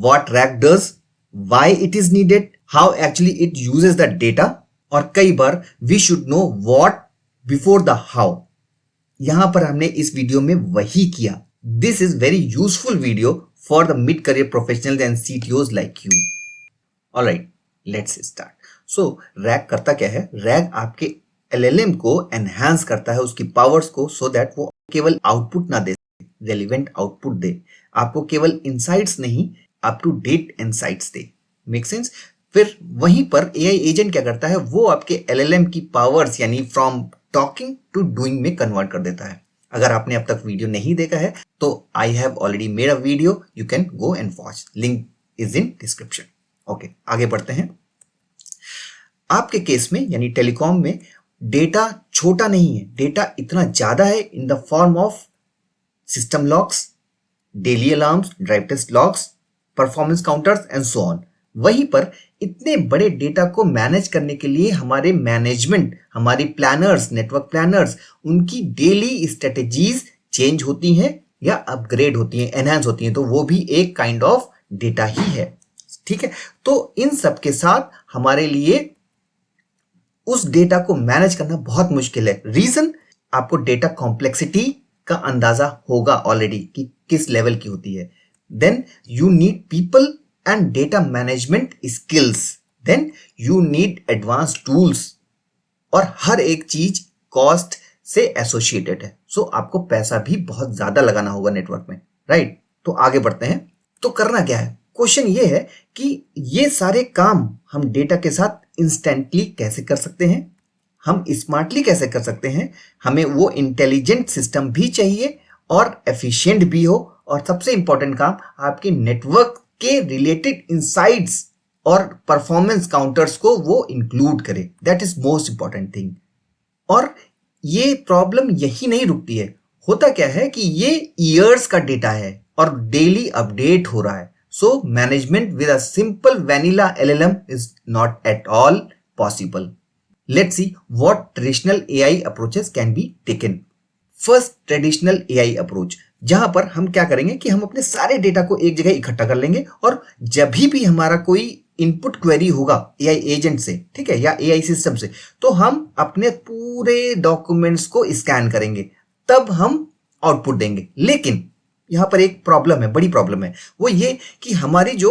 what RAG does, why it is needed, how actually it uses the data, और कई बार we should know what before the how. यहां पर हमने इस video में वही किया. This is very useful video for the mid-career professionals and CTOs like you. Alright, let's start. So, RAG करता क्या है? RAG आपके LLM को enhance करता है उसकी पावर्स को, so that वो केवल आउटपुट ना दे, रेलिवेंट आउटपुट दे, आपको केवल इनसाइट्स नहीं, अप टू डेट इनसाइट्स दे. Make sense? फिर वहीं पर एआई एजेंट क्या करता है, वो आपके एलएलएम की पावर्स यानी फ्रॉम टॉकिंग टू डूइंग में कन्वर्ट कर देता है. अगर आपने अब तक वीडियो नहीं देखा है तो I have already made a video, you can go and watch, link is in description. Okay, आगे बढ़ते हैं. आपके केस में यानी टेलीकॉम में डेटा छोटा नहीं है, डेटा इतना ज्यादा है in the form of system logs, daily alarms, drive test logs, performance counters and so on. वहीं पर इतने बड़े डेटा को मैनेज करने के लिए हमारे मैनेजमेंट, हमारी प्लानर्स, नेटवर्क प्लानर्स, उनकी डेली स्ट्रेटेजीज चेंज होती हैं या अपग्रेड होती हैं, एनहांस होती हैं, तो वो भी एक काइंड ऑफ डेटा ही है. ठीक है, तो इन सब के साथ हमारे लिए उस डेटा को मैनेज करना बहुत मुश्किल है. रीजन, आपको डेटा कॉम्प्लेक्सिटी का अंदाजा होगा ऑलरेडी कि किस लेवल की होती है. Then you need people and data management skills, then you need advance tools, और हर एक चीज कॉस्ट से एसोसिएटेड है. सो आपको पैसा भी बहुत ज्यादा लगाना होगा नेटवर्क में, राइट? तो आगे बढ़ते हैं. तो करना क्या है? क्वेश्चन ये है कि ये सारे काम हम डेटा के साथ इंस्टेंटली कैसे कर सकते हैं, हम स्मार्टली कैसे कर सकते हैं. हमें वो इंटेलिजेंट सिस्टम भी चाहिए और एफिशिएंट भी हो, और सबसे इंपॉर्टेंट काम आपके नेटवर्क के रिलेटेड इनसाइट्स और परफॉर्मेंस काउंटर्स को वो इंक्लूड करे. That is most important thing. और ये प्रॉब्लम यही नहीं रुकती है. होता क्या है कि ये ईयर्स का डेटा है और डेली अपडेट हो रहा है. So management with a simple vanilla LLM is not at all possible. Let's see what traditional AI approaches can be taken. First, traditional AI approach, जहां पर हम क्या करेंगे कि हम अपने सारे डेटा को एक जगह इकट्ठा कर लेंगे, और जब भी हमारा कोई इनपुट क्वेरी होगा एआई एजेंट से, ठीक है, या एआई सिस्टम से, तो हम अपने पूरे डॉक्यूमेंट्स को स्कैन करेंगे, तब हम आउटपुट देंगे. लेकिन यहां पर एक प्रॉब्लम है, बड़ी प्रॉब्लम है. वो ये कि हमारी जो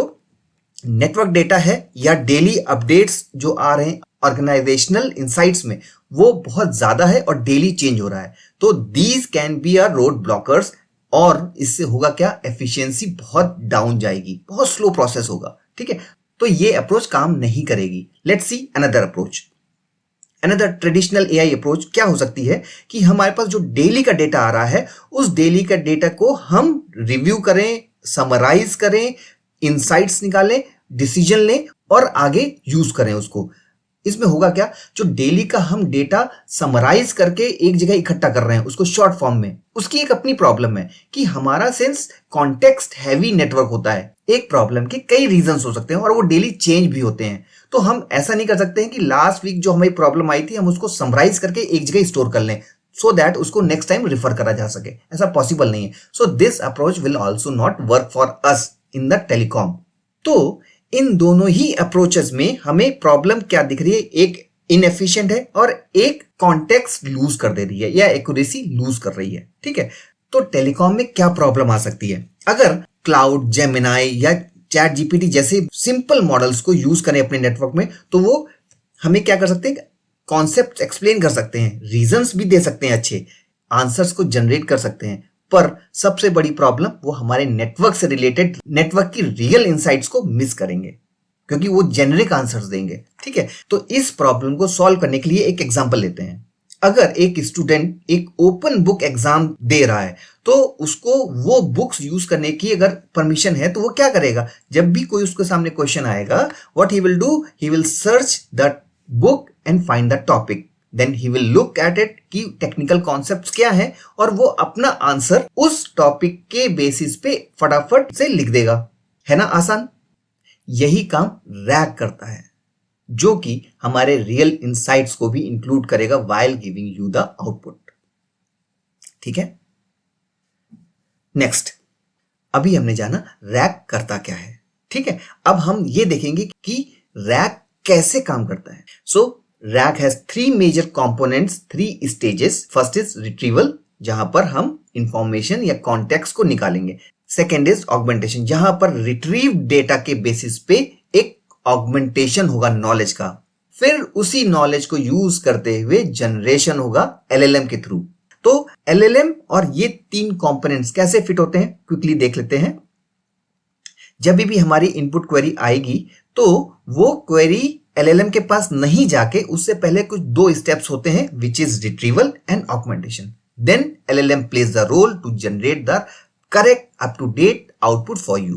नेटवर्क डेटा है या डेली अपडेट्स जो आ रहे हैं ऑर्गेनाइजेशनल इनसाइट्स में, वो बहुत ज्यादा है और डेली चेंज हो रहा है. तो these can be a road blockers, और इससे होगा क्या, एफिशिएंसी बहुत डाउन जाएगी, बहुत स्लो प्रोसेस होगा. ठीक है, तो ये अप्रोच काम नहीं करेगी. Let's see another approach. Another traditional AI approach क्या हो सकती है कि हमारे पास जो डेली का डेटा आ रहा है, उस डेली का डेटा को हम रिव्यू करें, समराइज करें, इनसाइट्स निकालें, डिसीजन लें और आगे यूज करें उसको. इसमें होगा क्या, जो डेली का हम डेटा समराइज करके एक जगह इकट्ठा कर रहे हैं उसको शॉर्ट फॉर्म में, उसकी एक अपनी प्रॉब्लम है कि हमारा सेंस कॉन्टेक्स्ट हैवी नेटवर्क होता है. एक प्रॉब्लम के कई रीजंस हो सकते हैं और वो डेली चेंज भी होते हैं. तो हम ऐसा नहीं कर सकते हैं कि लास्ट वीक जो हमारी प्रॉब्लम आई थी हम उसको समराइज करके एक जगह स्टोर कर लें, सो दैट उसको नेक्स्ट टाइम रिफर करा जा सके. ऐसा पॉसिबल नहीं है. So this approach will also not work for us in the telecom. तो इन दोनों ही अप्रोचेस में हमें प्रॉब्लम क्या दिख रही है, एक इनएफिशिएंट है और एक कॉन्टेक्स्ट लूज कर दे रही है या एक्यूरेसी लूज कर रही है. ठीक है, तो टेलीकॉम में क्या प्रॉब्लम आ सकती है? अगर क्लाउड, जेमिनाई या चैट जीपीटी जैसे सिंपल मॉडल्स को यूज करें अपने नेटवर्क में, तो वो हमें क्या कर सकते हैं, कॉन्सेप्ट एक्सप्लेन कर सकते हैं, रीजंस भी दे सकते हैं, अच्छे आंसर्स को जनरेट कर सकते हैं. पर सबसे बड़ी प्रॉब्लम, वो हमारे नेटवर्क से रिलेटेड, नेटवर्क की रियल इनसाइट्स को मिस करेंगे क्योंकि वो जेनरिक आंसर्स देंगे. ठीक है, तो इस प्रॉब्लम को सॉल्व करने के लिए एक एग्जांपल लेते हैं. अगर एक स्टूडेंट एक ओपन बुक एग्जाम दे रहा है, तो उसको वो बुक्स यूज करने की अगर परमिशन है, तो वो क्या करेगा, जब भी कोई उसके सामने क्वेश्चन आएगा, what he will do, he will search the book and find the topic, then he will look at it कि टेक्निकल कॉन्सेप्ट्स क्या है, और वो अपना आंसर उस टॉपिक के बेसिस पे फटाफट से लिख देगा. है ना आसान? यही काम रैग करता है, जो कि हमारे रियल इनसाइट्स को भी इंक्लूड करेगा while giving you the output. ठीक है, नेक्स्ट. अभी हमने जाना रैग करता क्या है. ठीक है, अब हम ये देखेंगे कि रैक कैसे काम करता है। So RAG has 3 major components, 3 stages. First is retrieval, जहां पर हम इंफॉर्मेशन या कॉन्टेक्स्ट को निकालेंगे। सेकेंड इज ऑगमेंटेशन, जहां पर रिट्रीव डेटा के बेसिस पे एक ऑगमेंटेशन होगा नॉलेज का। फिर उसी नॉलेज को यूज करते हुए जनरेशन होगा एलएलएम के थ्रू। तो एलएलएम और ये 3 कंपोनेंट्स कैसे फिट होते हैं क्विकली देख लेते हैं। जब भी हमारी इनपुट क्वेरी आएगी तो वो क्वेरी एलएलएम के पास नहीं जाके उससे पहले कुछ 2 स्टेप्स होते हैं, which is retrieval and augmentation. Then LLM plays the role to generate the correct up to date output for you.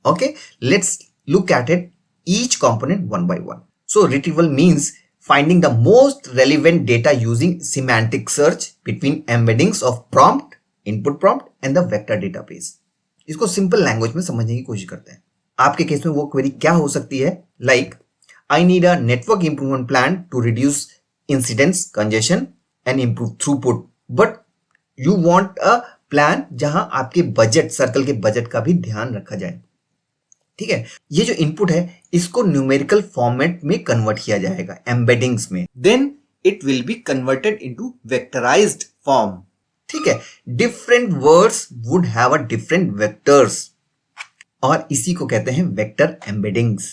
Okay, let's look at it each component one by one. So retrieval means finding the most relevant data using semantic search between embeddings of prompt, input prompt and the vector database. इसको simple language में समझने की कोशिश करते हैं। आपके case में वो क्वेरी क्या हो सकती है, like I need a network improvement plan to reduce incidents, congestion and improve throughput, but you want a plan जहां आपके बजट सर्कल के बजट का भी ध्यान रखा जाए। ठीक है, ये जो इनपुट है इसको न्यूमेरिकल फॉर्मेट में कन्वर्ट किया जाएगा एम्बेडिंग्स में, then it will be converted into vectorised form. ठीक है, different words would have a different vectors और इसी को कहते हैं vector embeddings.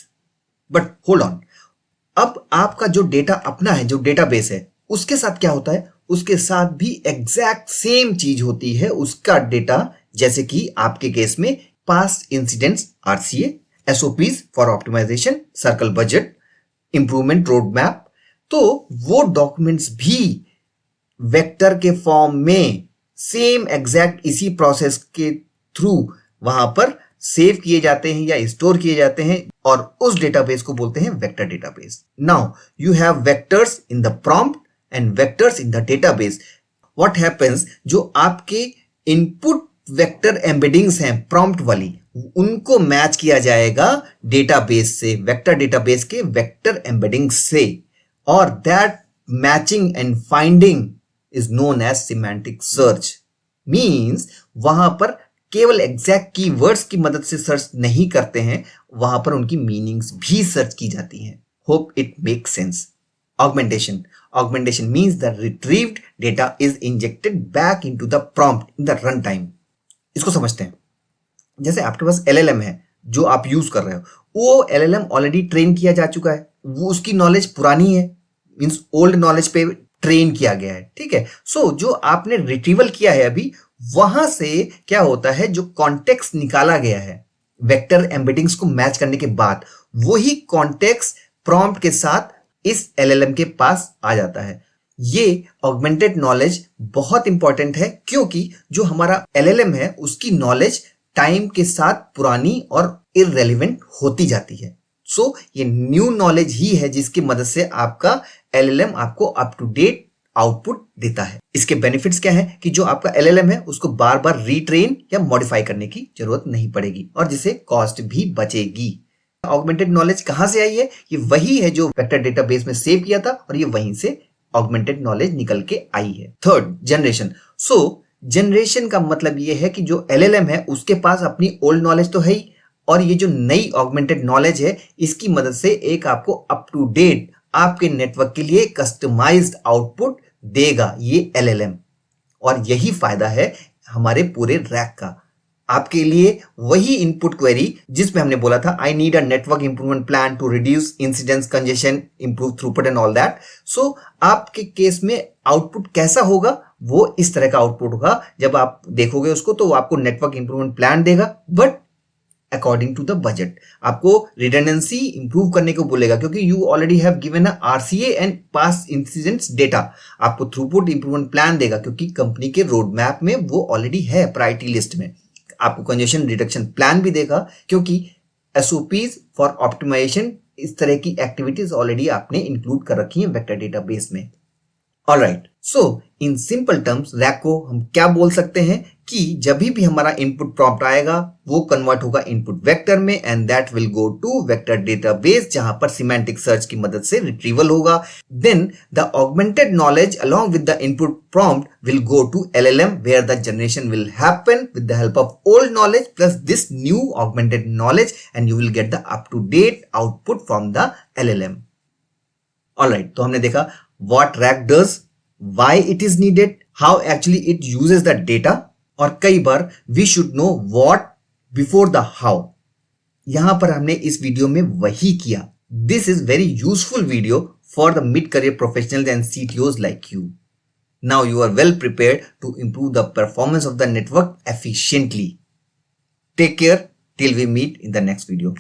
But hold on, अब आपका जो डेटा अपना है, जो डेटाबेस है, उसके साथ क्या होता है, उसके साथ भी एग्जैक्ट सेम चीज होती है उसका डेटा, जैसे कि आपके केस में past incidents, RCA, SOPs for optimisation, circle budget, improvement road map. तो वो डॉक्यूमेंट्स भी वेक्टर के फॉर्म में सेम एग्जैक्ट इसी प्रोसेस के थ्रू वहां पर सेव किए जाते हैं या स्टोर किए जाते हैं और उस डेटाबेस को बोलते हैं vector database. Now you have vectors in the prompt and vectors in the database. What happens, जो आपके input vector embeddings हैं prompt वाली, उनको मैच किया जाएगा डेटाबेस से, वेक्टर डेटाबेस के वेक्टर एम्बेडिंग्स से, और that matching and finding is known as semantic search. Means वहां पर केवल एग्जैक्ट कीवर्ड्स की मदद से सर्च नहीं करते हैं, वहां पर उनकी मीनिंग्स भी सर्च की जाती हैं। Hope it make sense. Augmentation means the retrieved data is injected back into the prompt in the runtime. इसको समझते हैं। जैसे आपके पास LLM है जो आप यूज कर रहे हो, वो LLM ऑलरेडी ट्रेन किया जा चुका है, वो उसकी नॉलेज पुरानी है, मीन्स ओल्ड नॉलेज पे ट्रेन किया गया है। ठीक है, सो जो आपने रिट्रीवल किया है अभी, वहां से क्या होता है, जो कॉन्टेक्स्ट निकाला गया है वेक्टर एम्बेडिंग्स को मैच करने के बाद, वही कॉन्टेक्स्ट प्रॉम्प्ट के साथ इस LLM के पास आ जाता है। ये ऑगमेंटेड नॉलेज बहुत इंपॉर्टेंट है, क्योंकि जो हमारा LLM है उसकी नॉलेज टाइम के साथ पुरानी और इररेलेवेंट होती जाती है। सो ये न्यू नॉलेज ही है जिसकी मदद से आपका LLM आपको अप टू डेट आउटपुट देता है। इसके बेनिफिट्स क्या है कि जो आपका LLM है उसको बार बार रीट्रेन या मॉडिफाई करने की जरूरत नहीं पड़ेगी और जिससे कॉस्ट भी बचेगी। ऑगमेंटेड नॉलेज कहां से आई है, ये वही है जो वेक्टर डेटाबेस में सेव किया था और ये वहीं से ऑगमेंटेड नॉलेज निकल के आई है। Third, generation. सो जनरेशन का मतलब ये है कि जो LLM है उसके पास अपनी ओल्ड नॉलेज तो है ही, और ये जो नई ऑगमेंटेड नॉलेज है इसकी मदद से एक आपको अप टू डेट आपके नेटवर्क के लिए कस्टमाइज्ड आउटपुट देगा ये LLM। और यही फायदा है हमारे पूरे रैक का। आपके लिए वही इनपुट क्वेरी जिसमें हमने बोला था I need a network improvement plan to reduce incidence, congestion, improve throughput and all that. So आपके केस में आउटपुट कैसा होगा, वो इस तरह का आउटपुट होगा। जब आप देखोगे उसको तो वो आपको नेटवर्क इंप्रूवमेंट प्लान देगा, but according to the budget. आपको रिडंडेंसी इंप्रूव करने को बोलेगा क्योंकि you already have given a RCA and past incidents data. आपको थ्रूपुट इंप्रूवमेंट प्लान देगा क्योंकि कंपनी के रोड मैप में वो ऑलरेडी है प्रायोरिटी लिस्ट में। आपको कंजेशन रिडक्शन प्लान भी देगा क्योंकि एसओपीज फॉर ऑप्टिमाइजेशन, इस तरह की एक्टिविटीज ऑलरेडी आपने इंक्लूड कर रखी है वेक्टर डेटाबेस में। Alright, so in simple terms rack को हम क्या बोल सकते हैं कि जब भी हमारा इनपुट प्रॉम्प्ट आएगा वो कन्वर्ट होगा इनपुट वेक्टर में and that will go to vector database जहां पर सिमेंटिक सर्च की मदद से रिट्रीवल होगा. Then the augmented knowledge along with the input prompt will go to LLM where the generation will happen with the help of old knowledge plus this new augmented knowledge and you will get the up to date output from the LLM. Alright, तो हमने देखा what rack does, why it is needed, how actually it uses the data और कई बार we should know what before the how. यहां पर हमने इस video में वही किया. This is very useful video for the mid-career professionals and CTOs like you. Now you are well prepared to improve the performance of the network efficiently. Take care till we meet in the next video.